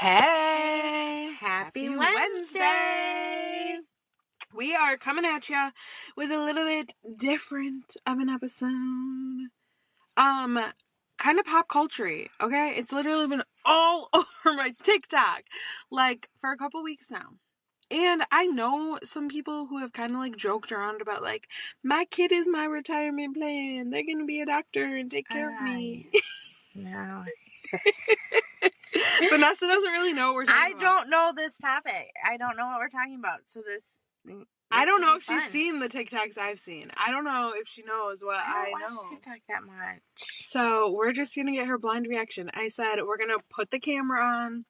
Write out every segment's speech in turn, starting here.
Hey! Happy Wednesday! We are coming at you with a little bit different of an episode. Kind of pop culture-y, okay? It's literally been all over my TikTok, like, for a couple weeks now. And I know some people who have kind of, like, joked around about, like, my kid is my retirement plan. They're gonna be a doctor and take care of me. No. Vanessa doesn't really know what we're talking about. I don't know this topic. I don't know what we're talking about. So this I don't know if fun. she's seen the TikToks I've seen. I don't know if she knows what I don't know. watch TikTok that much. So we're just going to get her blind reaction. I said we're going to put the camera on.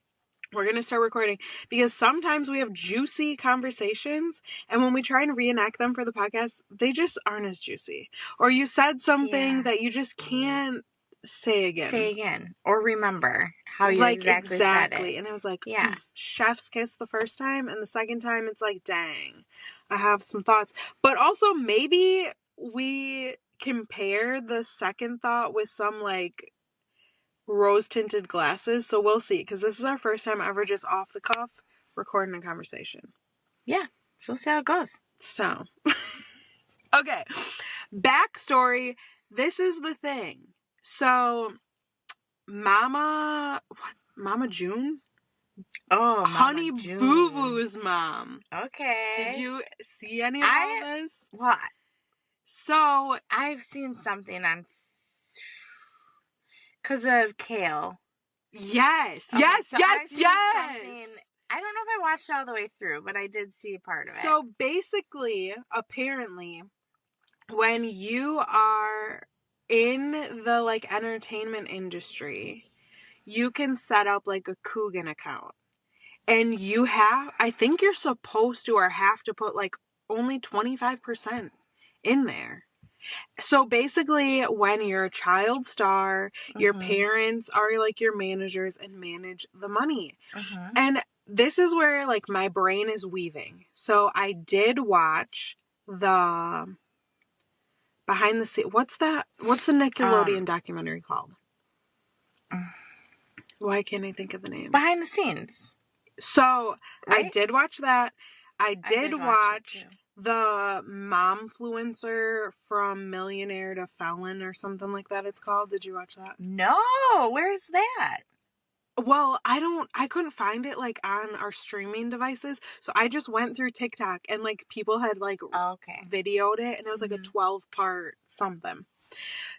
We're going to start recording because sometimes we have juicy conversations, and when we try and reenact them for the podcast, they just aren't as juicy. Or you said something that you just can't say again. Or remember how you exactly said it. And it was like, chef's kiss the first time, and the second time it's like, dang, I have some thoughts. But also maybe we compare the second thought with some like rose-tinted glasses, so we'll see, because this is our first time ever just off the cuff recording a conversation. Yeah, so we'll see how it goes. So, okay, backstory, this is the thing. So, Mama June? Oh, Honey June. Boo Boo's mom. Okay. Did you see any of all this? What? So, I've seen something on... Because of Kale. Yes. Okay, yes. I don't know if I watched it all the way through, but I did see part of it. So, basically, apparently, when you are in the, like, entertainment industry, you can set up, like, a Coogan account. And I think you're supposed to or have to put, like, only 25% in there. So basically, when you're a child star, your parents are, like, your managers and manage the money. And this is where, like, my brain is weaving. So I did watch the behind the scenes. What's that? What's the Nickelodeon documentary called? Why can't I think of the name? Behind the Scenes. So, right? I did watch that. I did watch the Momfluencer from Millionaire to Felon or something like that it's called. Did you watch that? No, where's that? Well, I couldn't find it, like, on our streaming devices, so I just went through TikTok, and, like, people had, like, videoed it, and it was, like, a 12-part something.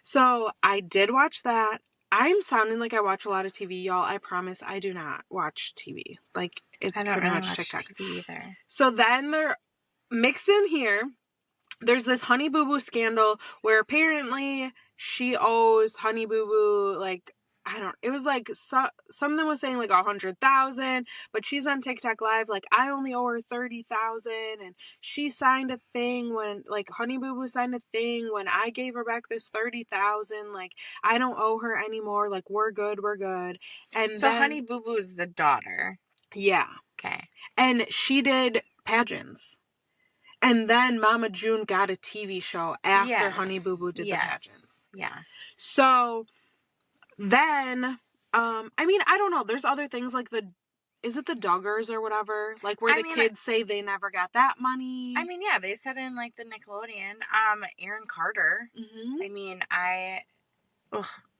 So, I did watch that. I'm sounding like I watch a lot of TV, y'all. I promise I do not watch TV. Like, it's pretty much TikTok. TV either. So then they're mixed in here. There's this Honey Boo Boo scandal where apparently she owes Honey Boo Boo, like, it was like something was saying like 100,000, but she's on TikTok live like, I only owe her 30,000, and she signed a thing when, like, Honey Boo Boo signed a thing when I gave her back this 30,000, like, I don't owe her anymore, like, we're good. And so then, Honey Boo Boo's the daughter. Yeah. Okay. And she did pageants. And then Mama June got a TV show after Honey Boo Boo did the pageants. Yeah. So then, I mean, I don't know. There's other things like is it the Duggars or whatever? Like where the kids say they never got that money. I mean, yeah, they said in like the Nickelodeon, Aaron Carter. I mean,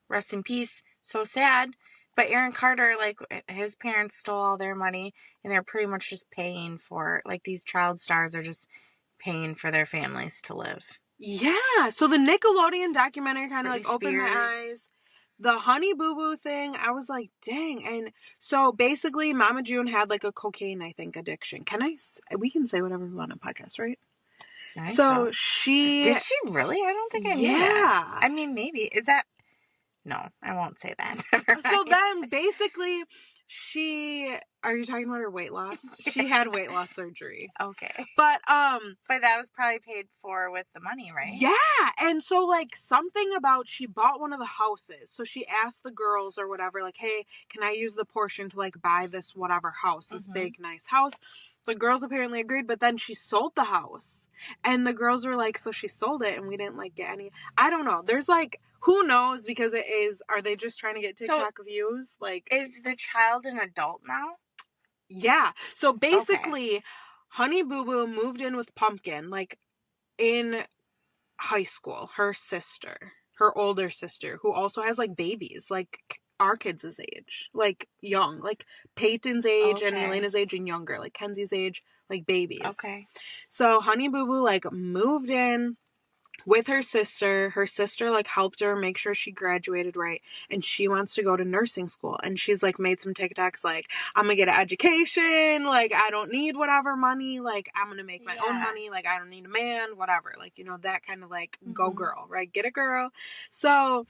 rest in peace. So sad. But Aaron Carter, like, his parents stole all their money, and they're pretty much just paying for, like, these child stars are just paying for their families to live. Yeah. So the Nickelodeon documentary kind of, like, opened my eyes. The Honey Boo Boo thing, I was like, dang. And so basically, Mama June had, like, a cocaine, I think, addiction. We can say whatever we want on podcast, right? So she... Did she really? I don't think I knew that. I mean, maybe. Is that... No, I won't say that. So then, basically, are you talking about her weight loss? She had weight loss surgery. Okay. But that was probably paid for with the money, right? Yeah. And so, like, something about she bought one of the houses. So she asked the girls or whatever, like, hey, can I use the portion to, like, buy this whatever house, this big, nice house? The girls apparently agreed, but then she sold the house. And the girls were like, so she sold it and we didn't like get any. I don't know. There's like, who knows? Because it is, are they just trying to get TikTok views? Like, is the child an adult now? Yeah. So Okay. basically, Honey Boo Boo moved in with Pumpkin, like, in high school. Her sister, her older sister, who also has, like, babies, like, our kids' age. Like, young. Like, Peyton's age and Okay. Elena's age and younger. Like, Kenzie's age, like, babies. Okay. So Honey Boo Boo, like, moved in with her sister. Her sister, like, helped her make sure she graduated right, and she wants to go to nursing school. And she's, like, made some TikToks, like, I'm gonna get an education, like, I don't need whatever money, like, I'm gonna make my own money, like, I don't need a man, whatever, like, you know, that kind of, like, go girl, right? Get a girl. So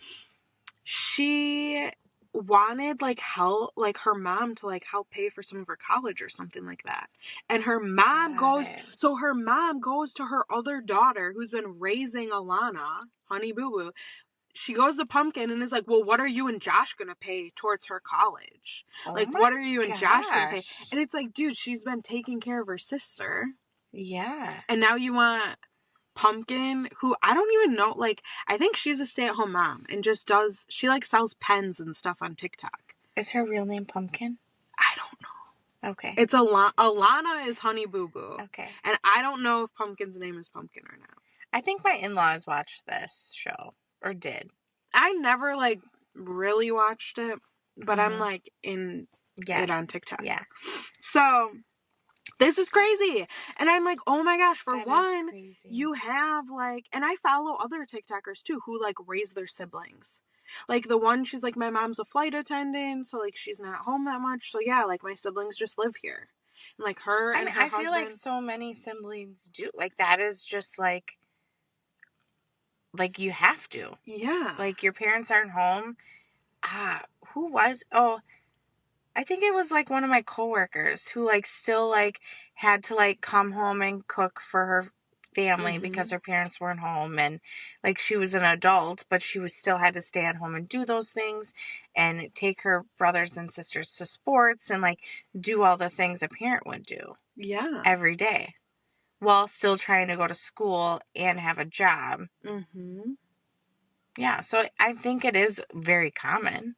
she wanted, like, help, like, her mom to, like, help pay for some of her college or something like that. And her mom so her mom goes to her other daughter who's been raising Alana, Honey Boo Boo. She goes to Pumpkin and is like, well, what are you and Josh gonna pay towards her college? Like, what are you and Josh gonna pay? And it's like, dude, she's been taking care of her sister. Yeah. And now you want Pumpkin, who I don't even know, like, I think she's a stay-at-home mom and just she, like, sells pens and stuff on TikTok. Is her real name Pumpkin? I don't know. Okay. It's Alana is Honey Boo Boo. Okay. And I don't know if Pumpkin's name is Pumpkin or not. I think my in-laws watched this show, or did. I never, like, really watched it, but I'm, like, in it on TikTok. Yeah. So this is crazy. And I'm like, oh my gosh, for That one, is crazy. you have, like, and I follow other TikTokers too who, like, raise their siblings. Like, the one, she's like, my mom's a flight attendant, so, like, she's not home that much. So, yeah, like, my siblings just live here. And, like, her and her husband. I feel like so many siblings do. Like, that is just, like, you have to. Yeah. Like, your parents aren't home. Who was? Oh, I think it was, like, one of my coworkers who, like, still, like, had to, like, come home and cook for her family because her parents weren't home, and, like, she was an adult, but she was still had to stay at home and do those things and take her brothers and sisters to sports and, like, do all the things a parent would do. Yeah. Every day, while still trying to go to school and have a job. Yeah, so I think it is very common.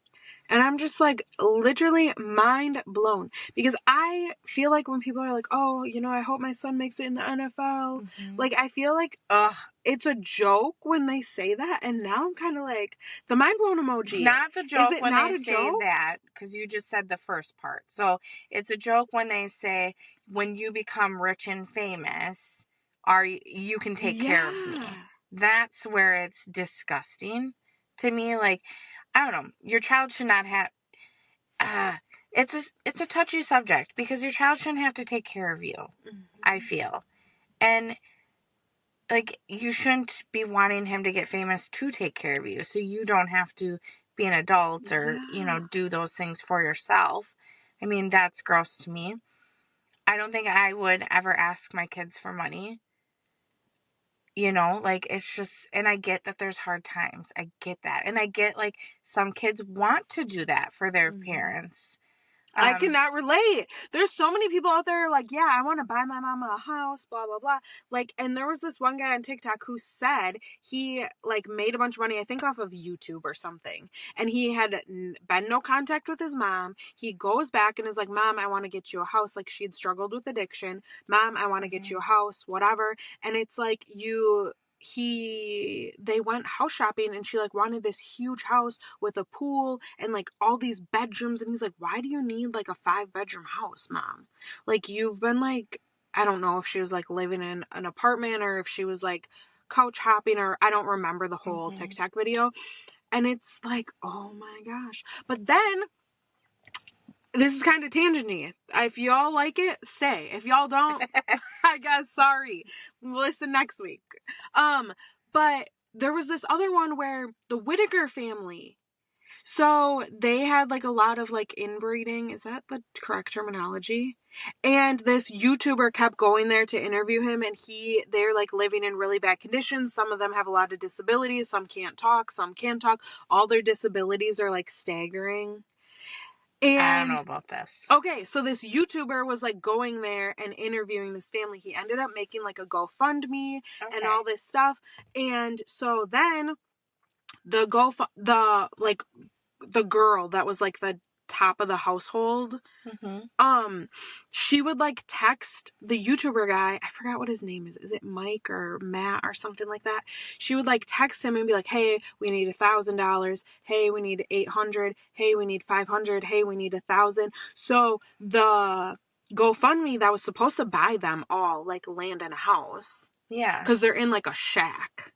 And I'm just, like, literally mind blown. Because I feel like when people are like, oh, you know, I hope my son makes it in the NFL. Like, I feel like, it's a joke when they say that. And now I'm kind of like, the mind blown emoji. It's not the joke when they say that, because you just said the first part. So it's a joke when they say, when you become rich and famous, you can take care of me. That's where it's disgusting to me. Like, I don't know. Your child should not have. It's a touchy subject because your child shouldn't have to take care of you. I feel, and like you shouldn't be wanting him to get famous to take care of you, so you don't have to be an adult or do those things for yourself. I mean, that's gross to me. I don't think I would ever ask my kids for money. Like, it's just, and I get that there's hard times. I get that. And I get, like, some kids want to do that for their parents. I cannot relate. There's so many people out there like, yeah, I want to buy my mama a house, blah, blah, blah. Like, and there was this one guy on TikTok who said he, like, made a bunch of money, I think off of YouTube or something. And he had been no contact with his mom. He goes back and is like, Mom, I want to get you a house. Like, she'd struggled with addiction. Mom, I want to get you a house, whatever. And it's like, they went house shopping and she, like, wanted this huge house with a pool and, like, all these bedrooms. And he's like, why do you need, like, a 5-bedroom house, Mom? Like, you've been, like, I don't know if she was, like, living in an apartment or if she was, like, couch hopping, or I don't remember the whole TikTok video. And it's like, oh my gosh. But then this is kind of tangenty. If y'all like it, stay. If y'all don't, I guess, sorry. Listen next week. But there was this other one where the Whittaker family, so they had, like, a lot of, like, inbreeding. Is that the correct terminology? And this YouTuber kept going there to interview him, and they're, like, living in really bad conditions. Some of them have a lot of disabilities. Some can't talk. Some can talk. All their disabilities are, like, staggering. And I don't know about this. Okay, so this YouTuber was like going there and interviewing this family. He ended up making like a GoFundMe and all this stuff. And so then the girl that was like the top of the household, she would like text the YouTuber guy. I forgot what his name is. Is it Mike or Matt or something like that? She would like text him and be like, hey, we need $1,000. Hey, we need 800. Hey, we need 500. Hey, we need 1,000. So the GoFundMe that was supposed to buy them all like land and a house. Yeah. Because they're in like a shack.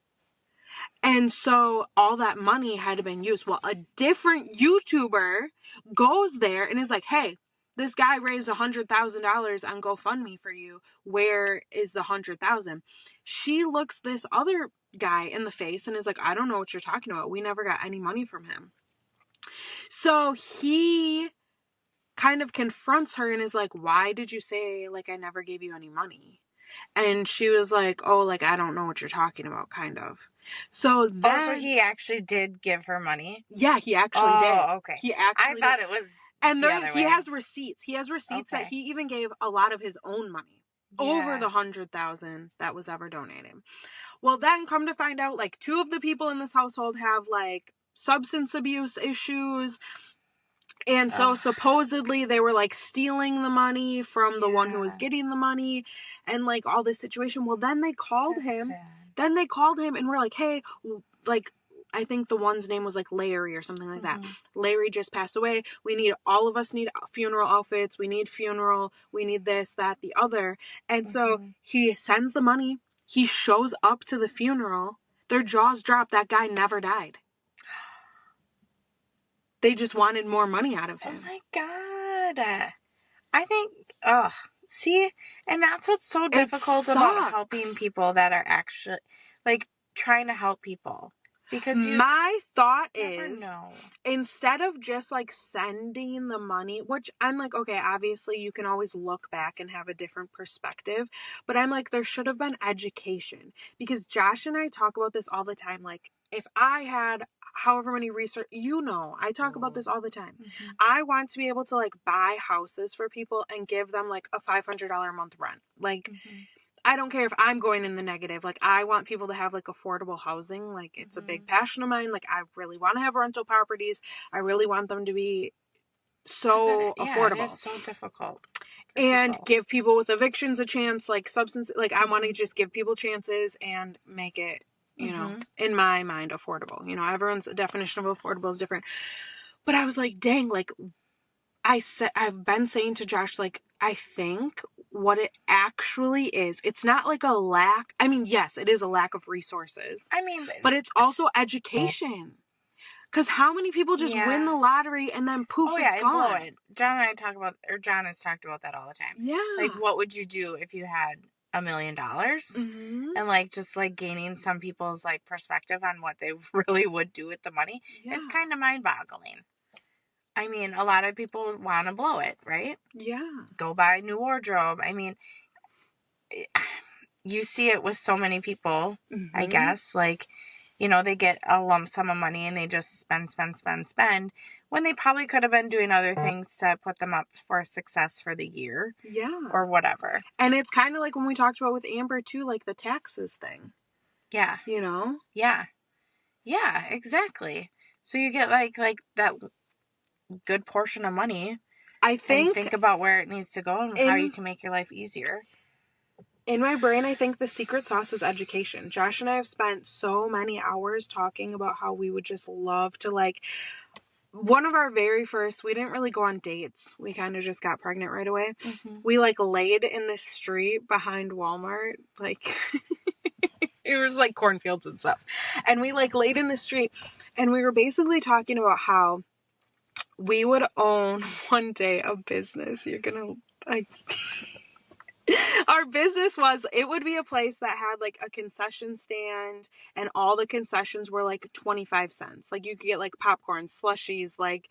And so all that money had been used. Well, a different YouTuber goes there and is like, hey, this guy raised $100,000 on GoFundMe for you. Where is the 100,000? She looks this other guy in the face and is like, I don't know what you're talking about. We never got any money from him. So he kind of confronts her and is like, why did you say like I never gave you any money? And she was like, oh, like, I don't know what you're talking about, kind of. So then... so he actually did give her money? Yeah, he actually did. Oh, okay. He actually I thought it was and the other he way. has receipts. He has receipts that he even gave a lot of his own money. Over the 100,000 that was ever donated. Well, then come to find out, like, 2 of the people in this household have, like, substance abuse issues. And so supposedly they were like stealing the money from the one who was getting the money and like all this situation. Well, then they called him. Sad. Then they called him and were like, hey, like, I think the one's name was like Larry or something like that. Larry just passed away. All of us need funeral outfits. We need funeral. We need this, that, the other. And so he sends the money. He shows up to the funeral. Their jaws drop. That guy never died. They just wanted more money out of him. Oh my God. I think, see, and that's what's so difficult about helping people that are actually, like, trying to help people. Because my thought is, instead of just, like, sending the money, which I'm like, okay, obviously you can always look back and have a different perspective, but I'm like, there should have been education. Because Josh and I talk about this all the time, like, if I had however many research, I talk about this all the time. I want to be able to like buy houses for people and give them like a $500 a month rent. Like, I don't care if I'm going in the negative. Like, I want people to have like affordable housing. Like, it's a big passion of mine. Like, I really want to have rental properties. I really want them to be so affordable. It is so difficult. And give people with evictions a chance, like substance, like I want to just give people chances and make it, you know, in my mind, affordable. You know, everyone's definition of affordable is different. But I was like, dang, like I've been saying to Josh, like, I think what it actually is, it's not like a lack. I mean, yes, it is a lack of resources. I mean, but it's also education. Because how many people just win the lottery and then poof, it's gone. Blow it. John and I talk about, or John has talked about that all the time. Yeah. Like, what would you do if you had $1 million? And like, just like gaining some people's like perspective on what they really would do with the money. It's kind of mind boggling. I mean, a lot of people want to blow it, right? Yeah. Go buy a new wardrobe. I mean, you see it with so many people, I guess, like, you know, they get a lump sum of money and they just spend when they probably could have been doing other things to put them up for success for the year. Yeah. Or whatever. And it's kind of like when we talked about with Amber too, like the taxes thing. Yeah. You know? Yeah. Yeah, exactly. So you get like that good portion of money. I think about where it needs to go and how you can make your life easier. In my brain, I think the secret sauce is education. Josh and I have spent so many hours talking about how we would just love to, like, one of our very first, we didn't really go on dates. We kind of just got pregnant right away. We, like, laid in this street behind Walmart. Like, it was, like, cornfields and stuff. And we, like, laid in the street. And we were basically talking about how we would own one day a business. You're gonna, like... Our business it would be a place that had like a concession stand and all the concessions were like 25 cents. Like you could get like popcorn, slushies, like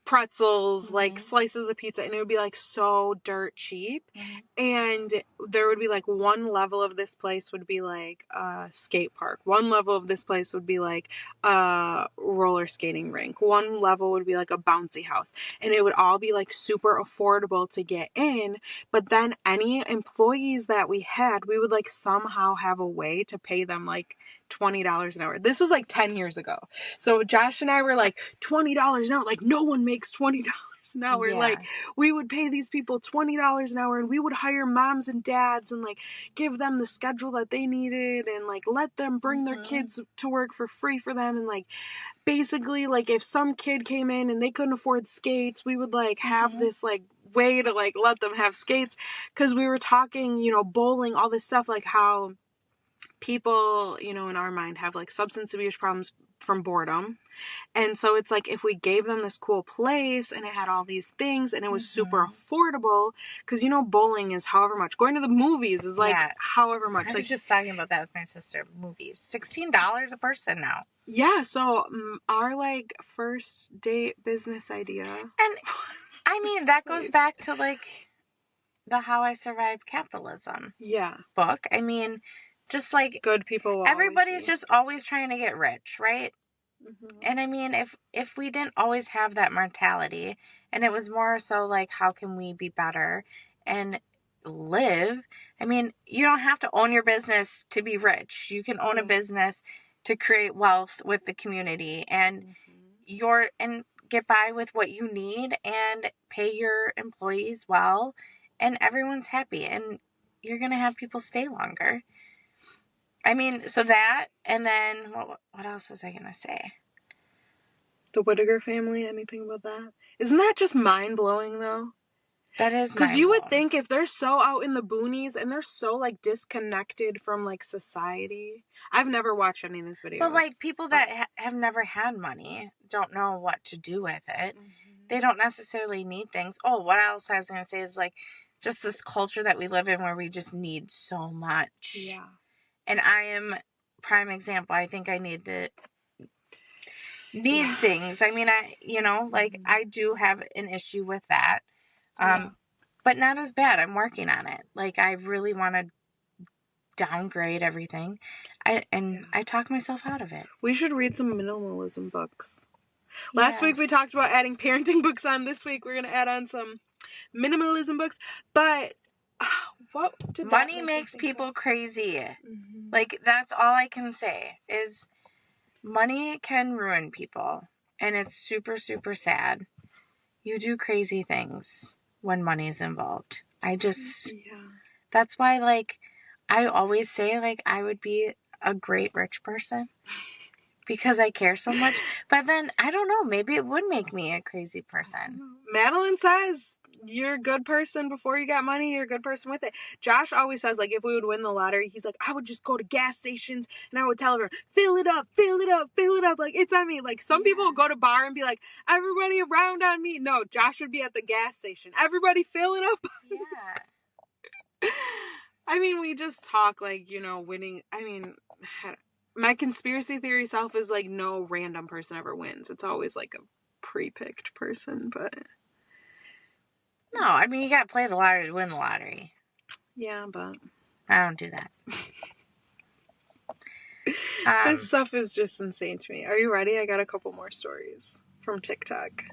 pretzels, like slices of pizza, and it would be like so dirt cheap. And there would be like one level of this place would be like a skate park, one level of this place would be like a roller skating rink, one level would be like a bouncy house, and it would all be like super affordable to get in. But then any employees that we had, we would like somehow have a way to pay them like $20 an hour. This was like 10 years ago. So Josh and I were like, $20 an hour, like no one makes $20 an hour. Yeah. Like we would pay these people $20 an hour, and we would hire moms and dads and like give them the schedule that they needed, and like let them bring their kids to work for free for them. And like basically, like if some kid came in and they couldn't afford skates, we would like have this like way to like let them have skates, because we were talking, you know, bowling, all this stuff, like how people, you know, in our mind have like substance abuse problems from boredom. And so it's like if we gave them this cool place and it had all these things and it was super affordable, because you know bowling is however much, going to the movies is like however much. I was like just talking about that with my sister. Movies, $16 a person now. Yeah, so our like first date business idea, and I mean that goes back to like the How I Survived Capitalism book. I mean, just like good people will everybody's just always trying to get rich, right? And I mean, if we didn't always have that mentality, and it was more so like, how can we be better and live? I mean, you don't have to own your business to be rich. You can own a business to create wealth with the community and and get by with what you need and pay your employees well, and everyone's happy, and you're going to have people stay longer. I mean, so that, and then what else was I going to say? The Whittaker family, anything about that? Isn't that just mind-blowing, though? That is mind-blowing. Because you would think if they're so out in the boonies and they're so, like, disconnected from, like, society. I've never watched any of these videos. But, like, people that have never had money don't know what to do with it. They don't necessarily need things. Oh, what else I was going to say is, like, just this culture that we live in where we just need so much. Yeah. And I am prime example. I think I need things. I mean, I do have an issue with that. But not as bad. I'm working on it. Like, I really want to downgrade everything. I talk myself out of it. We should read some minimalism books. Last week we talked about adding parenting books on. This week we're going to add on some minimalism books. But what did money makes people crazy. Like, that's all I can say is money can ruin people. And it's super, super sad. You do crazy things when money's involved. That's why, like, I always say, like, I would be a great rich person because I care so much. But then, I don't know, maybe it would make me a crazy person. Madeline says you're a good person before you got money, you're a good person with it. Josh always says, like, if we would win the lottery, he's like, I would just go to gas stations and I would tell everyone, fill it up, fill it up, fill it up. Like, it's on me. Like, some people will go to bar and be like, everybody around on me. No, Josh would be at the gas station. Everybody fill it up. Yeah. I mean, we just talk like, you know, winning. I mean, my conspiracy theory self is like no random person ever wins. It's always like a pre-picked person, but... No, I mean, you gotta play the lottery to win the lottery. Yeah, but... I don't do that. This stuff is just insane to me. Are you ready? I got a couple more stories from TikTok.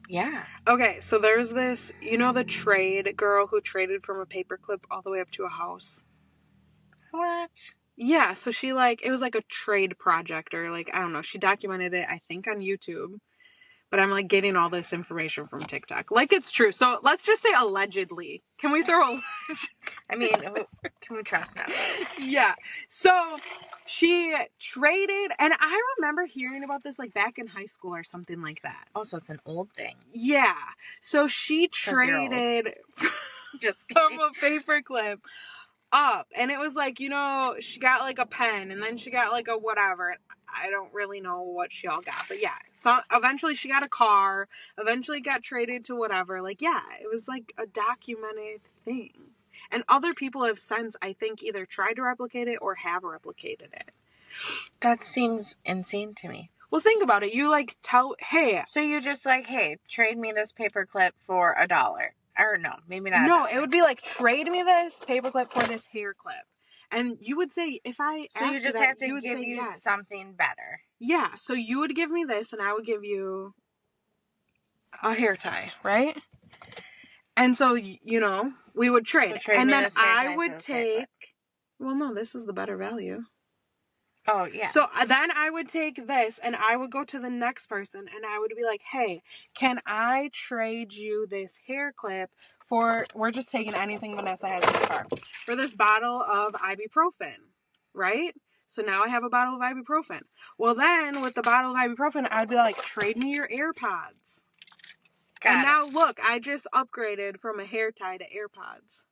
Yeah. Okay, so there's this, you know, the trade girl who traded from a paperclip all the way up to a house? What? Yeah, so she, like, it was like a trade project, or, like, I don't know. She documented it, I think, on YouTube. But I'm, like, getting all this information from TikTok. Like, it's true. So, let's just say allegedly. Can we throw a... I mean, can we trust now? Yeah. So, she traded... And I remember hearing about this, like, back in high school or something like that. Oh, so it's an old thing. Yeah. So, she traded just from a paperclip up. And it was, like, you know, she got, like, a pen. And then she got, like, a whatever. I don't really know what she all got, but yeah. So eventually she got a car, eventually got traded to whatever. Like, yeah, it was like a documented thing. And other people have since, I think, either tried to replicate it or have replicated it. That seems insane to me. Well, think about it. You like tell, hey. So you just like, hey, trade me this paperclip for $1. Or no, maybe not. No, it would be like, trade me this paperclip for this hair clip. And you would say, if I so you asked just that, have to you would give say you yes. something better. Yeah, so you would give me this and I would give you a hair tie, right? And so, you know, we would trade. So trade and me then this hair I tie for would this hair clip. take, well, no, this is the better value. Oh, yeah. So then I would take this and I would go to the next person and I would be like, hey, can I trade you this hair clip for, we're just taking anything Vanessa has in the car, for this bottle of ibuprofen, right? So now I have a bottle of ibuprofen. Well, then with the bottle of ibuprofen, I'd be like, trade me your AirPods. And now look, I just upgraded from a hair tie to AirPods.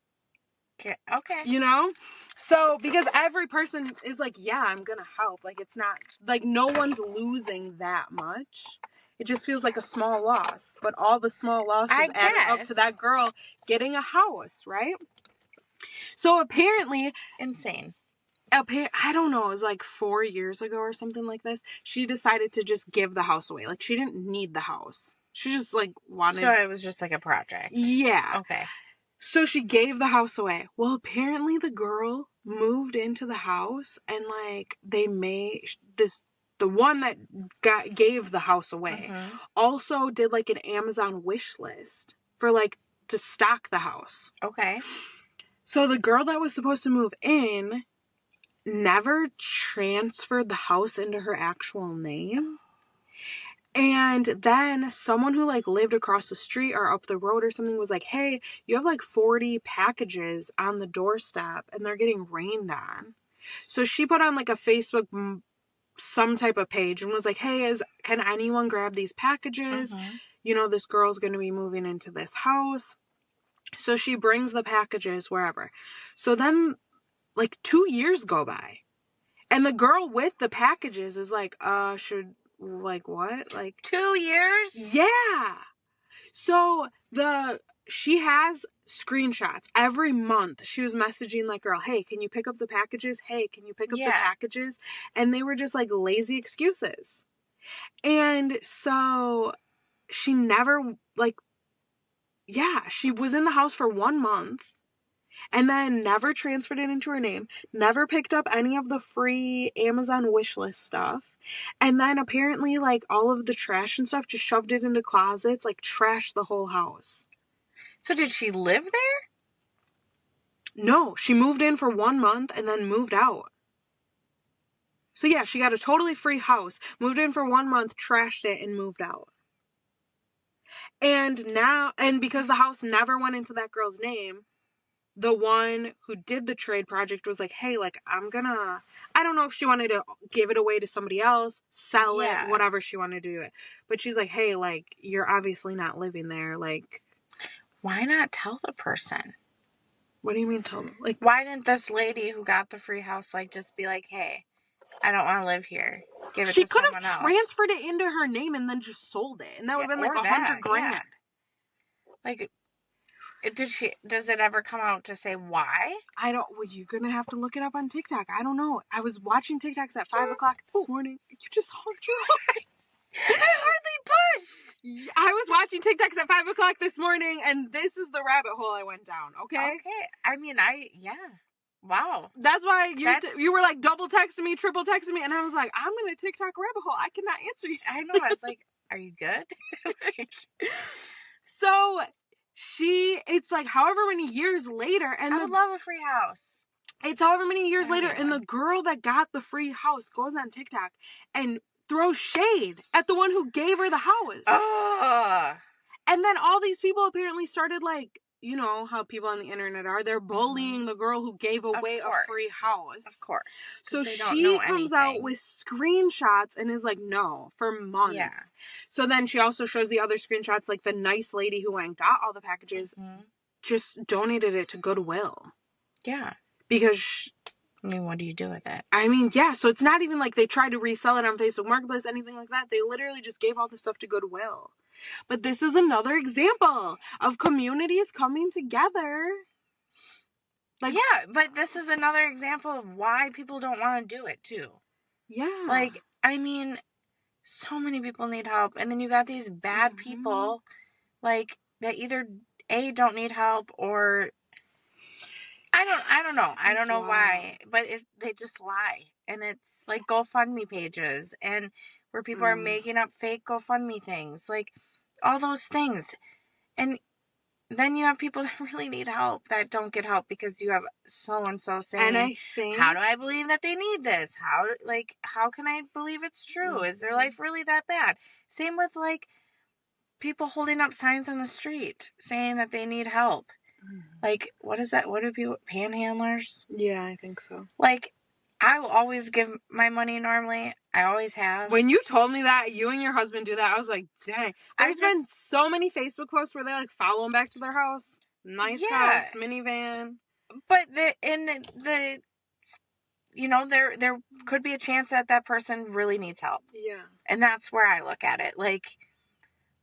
Okay. You know? So, because every person is like, yeah, I'm going to help. Like, it's not, like, no one's losing that much. It just feels like a small loss. But all the small losses added up to that girl getting a house, right? So, apparently... Insane. I don't know, it was like 4 years ago or something like this. She decided to just give the house away. Like, she didn't need the house. She just, like, wanted... So, it was just like a project. Yeah. Okay. So she gave the house away. Well, apparently the girl moved into the house and like they made this, the one that gave the house away also did like an Amazon wish list for like to stock the house. Okay. So the girl that was supposed to move in never transferred the house into her actual name. And then someone who like lived across the street or up the road or something was like, hey, you have like 40 packages on the doorstep and they're getting rained on. So she put on like a Facebook, some type of page and was like, hey, can anyone grab these packages? You know, this girl's going to be moving into this house. So she brings the packages wherever. So then like 2 years go by and the girl with the packages is like, like what? Like 2 years? Yeah. So she has screenshots every month. She was messaging like, girl, hey, can you pick up the packages? Hey, can you pick up the packages? And they were just like lazy excuses. And so she never she was in the house for 1 month. And then never transferred it into her name, never picked up any of the free Amazon wishlist stuff. And then apparently, like, all of the trash and stuff, just shoved it into closets, like, trashed the whole house. So did she live there? No, she moved in for 1 month and then moved out. So yeah, she got a totally free house, moved in for 1 month, trashed it, and moved out. And because the house never went into that girl's name, the one who did the trade project was like, hey, like, I don't know if she wanted to give it away to somebody else, sell it, whatever she wanted to do it. But she's like, hey, like, you're obviously not living there. Like, why not tell the person? What do you mean tell them? Like, why didn't this lady who got the free house, like, just be like, hey, I don't want to live here. Give it to someone else. She could have transferred it into her name and then just sold it. And that would have been like $100,000. Yeah. Like, does it ever come out to say why? Well, you're going to have to look it up on TikTok. I don't know. I was watching TikToks at 5 o'clock this morning. You just honked your eyes. I hardly pushed. I was watching TikToks at 5 o'clock this morning, and this is the rabbit hole I went down, okay? Okay. I mean, wow. That's why you were like double texting me, triple texting me, and I was like, I'm in a TikTok rabbit hole. I cannot answer you. I know. I was like, are you good? So... it's like however many years later, and I would love a free house. It's however many years later, and the girl that got the free house goes on TikTok and throws shade at the one who gave her the house. And then all these people apparently started, like, you know how people on the internet are. They're bullying the girl who gave away a free house. Of course. So she comes out with screenshots and is like, no, for months. Yeah. So then she also shows the other screenshots, like the nice lady who went and got all the packages just donated it to Goodwill. Yeah. Because... I mean, what do you do with it? I mean, yeah, so it's not even like they tried to resell it on Facebook Marketplace, anything like that. They literally just gave all the stuff to Goodwill. But this is another example of communities coming together. Like, yeah, but this is another example of why people don't want to do it, too. Yeah. Like, I mean, So many people need help. And then you got these bad people, like, that either A, don't need help, or I don't know. I don't know why, but they just lie. And it's like GoFundMe pages and where people are making up fake GoFundMe things, like all those things. And then you have people that really need help that don't get help because you have so-and-so saying, and I think, how do I believe that they need this? How can I believe it's true? Is their life really that bad? Same with, like, people holding up signs on the street saying that they need help. Like, what is that? What do people, panhandlers? Yeah, I think so. Like, I will always give my money normally. I always have. When you told me that you and your husband do that, I was like, dang. There's been so many Facebook posts where they, like, follow them back to their house. Nice house, minivan. But you know, there could be a chance that person really needs help. Yeah. And that's where I look at it. Like,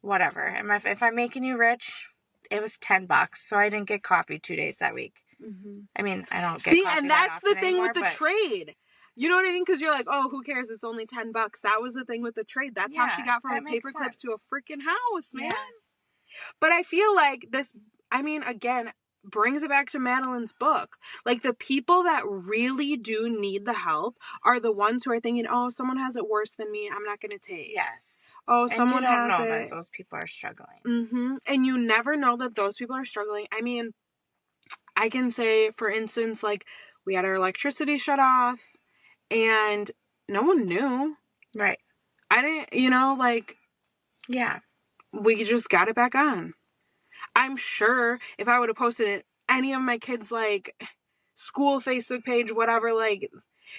whatever. If I'm making you rich, it was $10, so I didn't get coffee 2 days that week. Mm-hmm. I mean, I don't get coffee. And that's the thing anymore, with the trade. You know what I mean? Because you're like, oh, who cares? It's only $10. That was the thing with the trade. That's how she got from a paperclip to a freaking house, man. Yeah. But I feel like this, I mean, again, brings it back to Madeline's book. Like, the people that really do need the help are the ones who are thinking, oh, someone has it worse than me, I'm not going to take. Yes. Oh, someone has it. And you don't know that those people are struggling. Mm-hmm. And you never know that those people are struggling. I mean, I can say, for instance, like, we had our electricity shut off and no one knew. Right. I didn't, you know, like, yeah. We just got it back on. I'm sure if I would have posted it, any of my kids' like school Facebook page, whatever, like,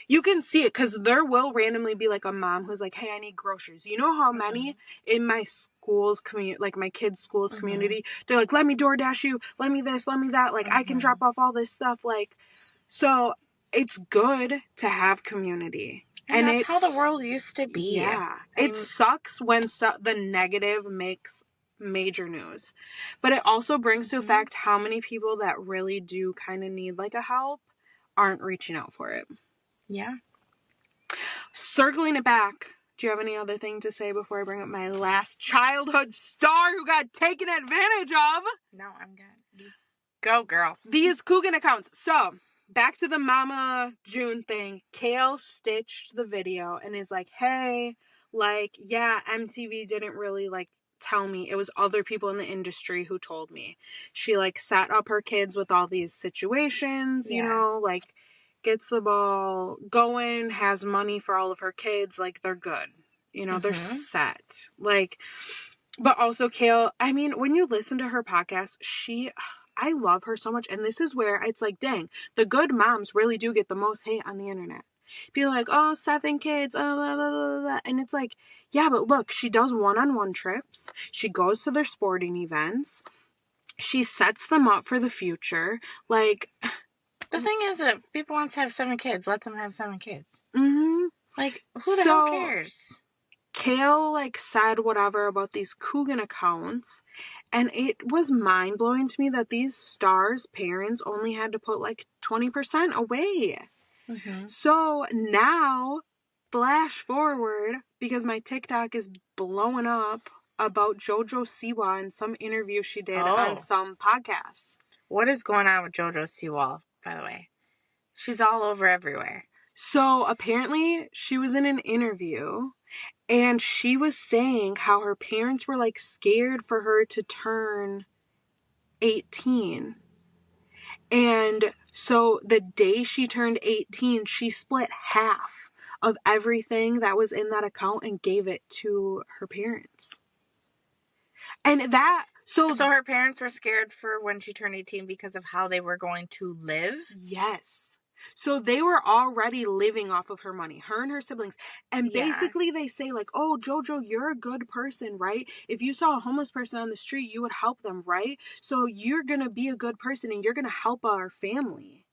you can see it because there will randomly be like a mom who's like, hey, I need groceries. You know how many in my school's community, like my kids' school's community, they're like, let me DoorDash you, let me this, let me that. Like, I can drop off all this stuff. Like, so it's good to have community. And that's how the world used to be. Yeah. It sucks when the negative makes major news. But it also brings to effect how many people that really do kind of need like a help aren't reaching out for it. Yeah. Circling it back, do you have any other thing to say before I bring up my last childhood star who got taken advantage of? No, I'm good. Go, girl. These Coogan accounts. So, back to the Mama June thing. Kale stitched the video and is like, hey, like, yeah, MTV didn't really, like, tell me. It was other people in the industry who told me. She, like, set up her kids with all these situations, you know, like, gets the ball going, has money for all of her kids. Like, they're good. You know, they're set. Like, but also Kale, I mean, when you listen to her podcast, I love her so much. And this is where it's like, dang, the good moms really do get the most hate on the internet. People are like, oh, 7 kids, oh, blah, blah, blah, blah. And it's like, yeah, but look, she does one-on-one trips. She goes to their sporting events. She sets them up for the future. Like, the thing is, if people want to have 7 kids, let them have 7 kids. Mm-hmm. Like, who the hell cares? Kale, like, said whatever about these Coogan accounts, and it was mind-blowing to me that these stars' parents only had to put, like, 20% away. Mm-hmm. So, now, flash forward, because my TikTok is blowing up about JoJo Siwa in some interview she did on some podcasts. What is going on with JoJo Siwa, by the way? She's all over everywhere. So, apparently, she was in an interview, and she was saying how her parents were, like, scared for her to turn 18. And so the day she turned 18, she split half of everything that was in that account and gave it to her parents. And that... So her parents were scared for when she turned 18 because of how they were going to live? Yes. So they were already living off of her money, her and her siblings. And basically they say, like, oh, JoJo, you're a good person, right? If you saw a homeless person on the street, you would help them, right? So you're going to be a good person and you're going to help our family.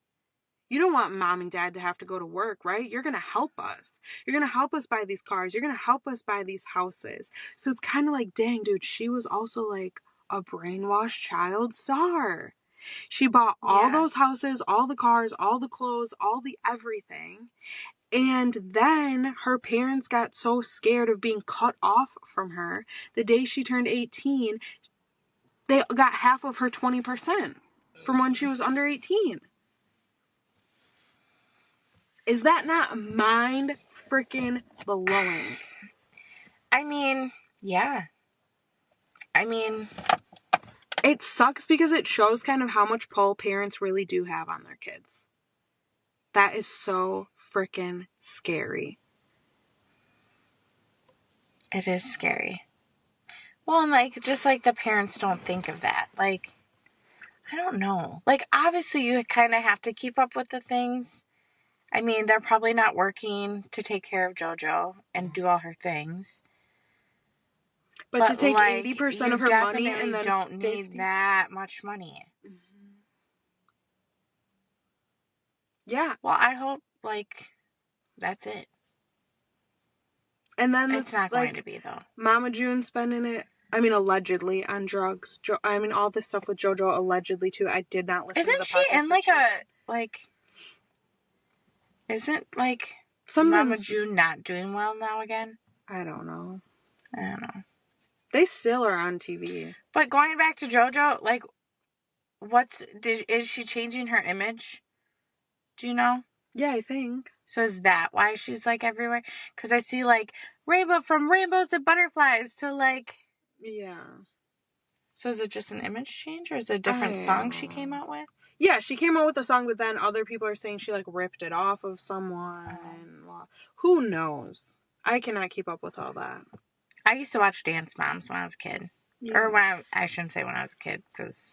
You don't want mom and dad to have to go to work, right? You're going to help us. You're going to help us buy these cars. You're going to help us buy these houses. So it's kind of like, dang, dude, she was also like a brainwashed child star. She bought all those houses, all the cars, all the clothes, all the everything. And then her parents got so scared of being cut off from her. The day she turned 18, they got half of her 20% from when she was under 18. Is that not mind freaking blowing? I mean, yeah. I mean, it sucks because it shows kind of how much pull parents really do have on their kids. That is so freaking scary. It is scary. Well, and like, just like the parents don't think of that. Like, I don't know. Like, obviously you kind of have to keep up with the things. I mean, they're probably not working to take care of JoJo and do all her things. But to take like, 80% of her money and then don't need that much money. Mm-hmm. Yeah. Well, I hope, like, that's it. And then it's not going to be, though. Mama June spending it, I mean, allegedly on drugs. I mean, all this stuff with JoJo allegedly too. I did not listen to the podcast. Isn't she in isn't like Mama June not doing well now again? I don't know. I don't know. They still are on TV. But going back to JoJo, like, is she changing her image? Do you know? Yeah, I think. So is that why she's like everywhere? Because I see like from rainbows to butterflies to like. Yeah. So is it just an image change or is it a different song she came out with? Yeah, she came out with a song, but then other people are saying she like ripped it off of someone. And who knows? I cannot keep up with all that. I used to watch Dance Moms when I was a kid. Yeah. Or I shouldn't say when I was a kid because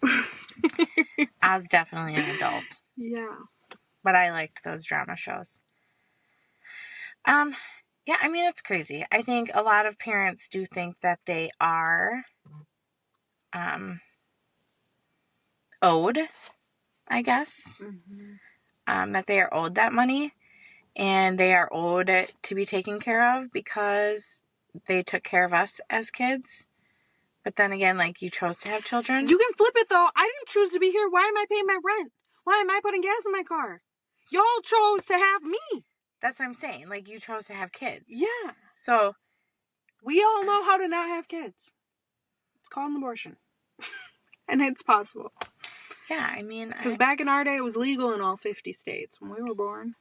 I was definitely an adult. Yeah. But I liked those drama shows. Yeah, I mean, it's crazy. I think a lot of parents do think that they are owed, I guess. Mm-hmm. That they are owed that money and they are owed it to be taken care of because they took care of us as kids. But then again, like, you chose to have children. You can flip it, though. I didn't choose to be here. Why am I paying my rent? Why am I putting gas in my car? Y'all chose to have me. That's what I'm saying. Like, you chose to have kids. Yeah. So, we all know how to not have kids. It's called an abortion. And it's possible. Yeah, I mean... Because back in our day, it was legal in all 50 states when we were born.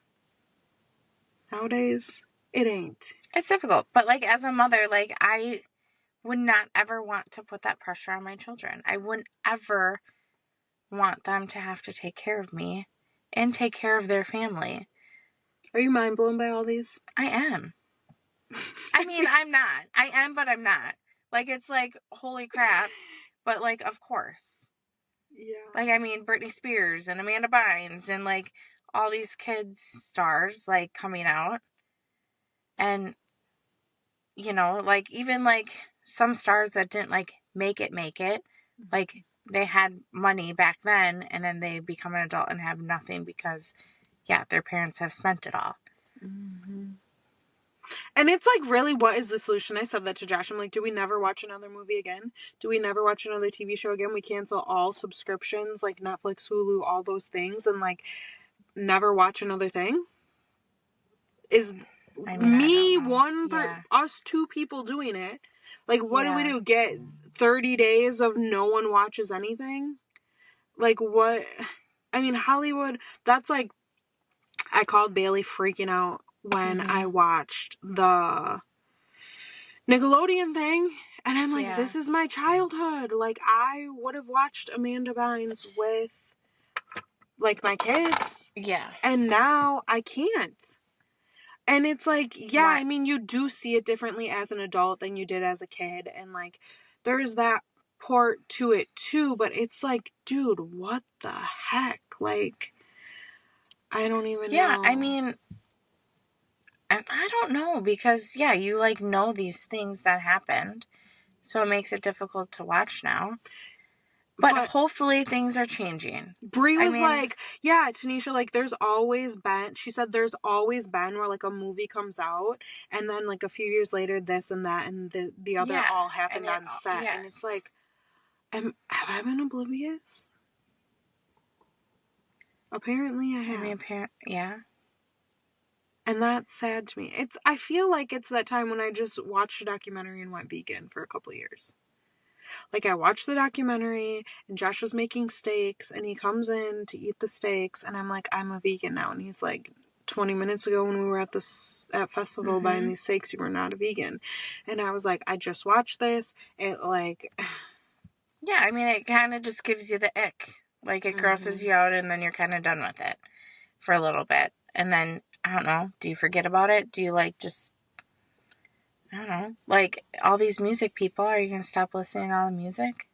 Nowadays, it ain't. It's difficult. But, like, as a mother, like, I would not ever want to put that pressure on my children. I wouldn't ever want them to have to take care of me and take care of their family. Are you mind blown by all these? I am. I mean, I'm not. I am, but I'm not. Like, it's like, holy crap. But, like, of course. Yeah. Like, I mean, Britney Spears and Amanda Bynes and, like, all these kids stars, like, coming out. And, you know, like, even, like, some stars that didn't, like, make it. Like, they had money back then, and then they become an adult and have nothing because, yeah, their parents have spent it all. Mm-hmm. And it's like, really, what is the solution? I said that to Josh. I'm like, do we never watch another movie again? Do we never watch another TV show again? We cancel all subscriptions, like Netflix, Hulu, all those things, and, like, never watch another thing? Is us two people doing it? Like, what do we do? Get 30 days of no one watches anything? Like, what? I mean, Hollywood, that's like, I called Bailey freaking out when I watched the Nickelodeon thing, and I'm like, this is my childhood. Like, I would have watched Amanda Bynes with, like, my kids. Yeah. And now I can't. And it's like, yeah, I mean, you do see it differently as an adult than you did as a kid. And, like, there's that part to it, too. But it's like, dude, what the heck? Like, I don't even know. Yeah, I mean, I don't know. Because, yeah, you, like, know these things that happened. So it makes it difficult to watch now. But hopefully things are changing. Brie was like, yeah, Tanisha, like, there's always been where, like, a movie comes out, and then, like, a few years later, this and that and the other all happened on set. Yes. And it's like, have I been oblivious? Apparently I have. Yeah. And that's sad to me. I feel like it's that time when I just watched a documentary and went vegan for a couple of years. Like, I watched the documentary, and Josh was making steaks, and he comes in to eat the steaks, and I'm like, I'm a vegan now. And he's like, 20 minutes ago when we were at festival buying these steaks, you were not a vegan. And I was like, I just watched this. It, like... Yeah, I mean, it kind of just gives you the ick. Like, it grosses you out, and then you're kind of done with it for a little bit. And then, I don't know, do you forget about it? Do you, like, just... I don't know. Like, all these music people, are you going to stop listening to all the music?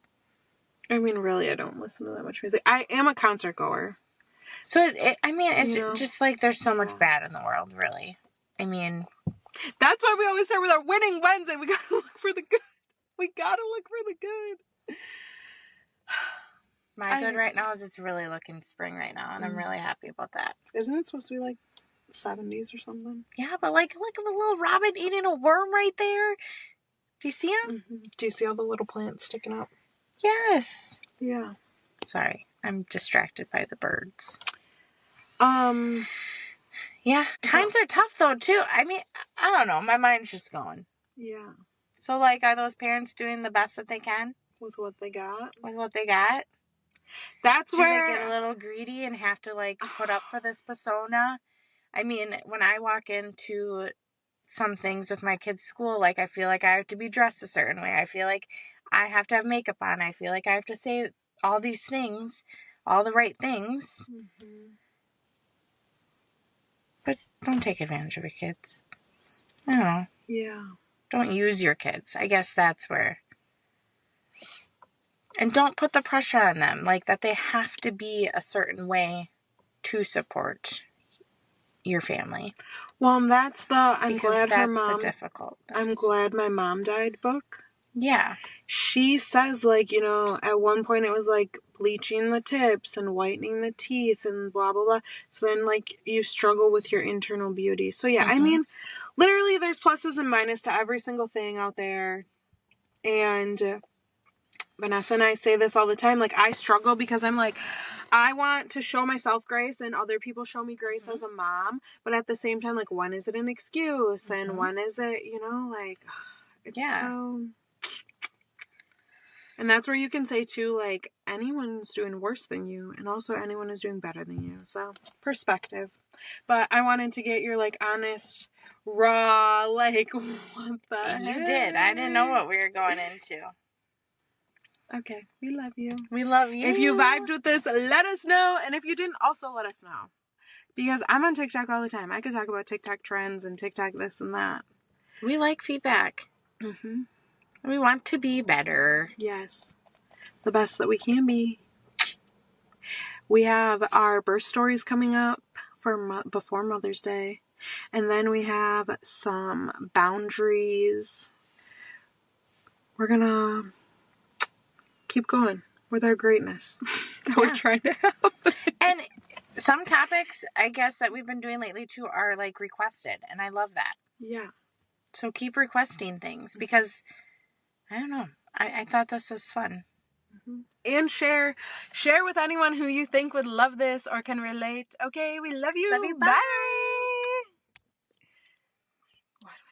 I mean, really, I don't listen to that much music. I am a concert goer. So, it's just like there's so much bad in the world, really. I mean... That's why we always start with our winning Wednesday. We gotta look for the good. We gotta look for the good. My good right now is it's really looking spring right now, and I'm really happy about that. Isn't it supposed to be like 70s or something? Yeah, but like, look at the little robin eating a worm right there. Do you see him? Do you see all the little plants sticking up? Yes. Yeah. Sorry, I'm distracted by the birds. Yeah, times are tough though too. I mean, I don't know. My mind's just going. Yeah. So, like, are those parents doing the best that they can with what they got? With what they got. That's where they get a little greedy and have to like put up for this persona. I mean, when I walk into some things with my kids' school, like, I feel like I have to be dressed a certain way. I feel like I have to have makeup on. I feel like I have to say all these things, all the right things. But don't take advantage of your kids. I don't know. Yeah. Don't use your kids. I guess that's where. And don't put the pressure on them, like, that they have to be a certain way to support your family. Well, that's the I'm glad my mom died book. Yeah. She says, like, you know, at one point it was like bleaching the tips and whitening the teeth and blah blah blah. So then, like, you struggle with your internal beauty. So yeah, I mean, literally there's pluses and minuses to every single thing out there. And Vanessa and I say this all the time. Like, I struggle because I'm like, I want to show myself grace and other people show me grace as a mom. But at the same time, like, when is it an excuse? And when is it, you know, like, it's so... And that's where you can say, too, like, anyone's doing worse than you. And also anyone is doing better than you. So, perspective. But I wanted to get your, like, honest, raw, like, what the heck? You did. I didn't know what we were going into. Okay, we love you. We love you. If you vibed with this, let us know. And if you didn't, also let us know. Because I'm on TikTok all the time. I could talk about TikTok trends and TikTok this and that. We like feedback. We want to be better. Yes. The best that we can be. We have our birth stories coming up for before Mother's Day. And then we have some boundaries. We're going to keep going with our greatness that we're trying to have. And some topics, I guess, that we've been doing lately too are like requested, and I love that. Yeah. So keep requesting things because, I don't know, I thought this was fun. And share with anyone who you think would love this or can relate. Okay, we love you. Love you. Bye.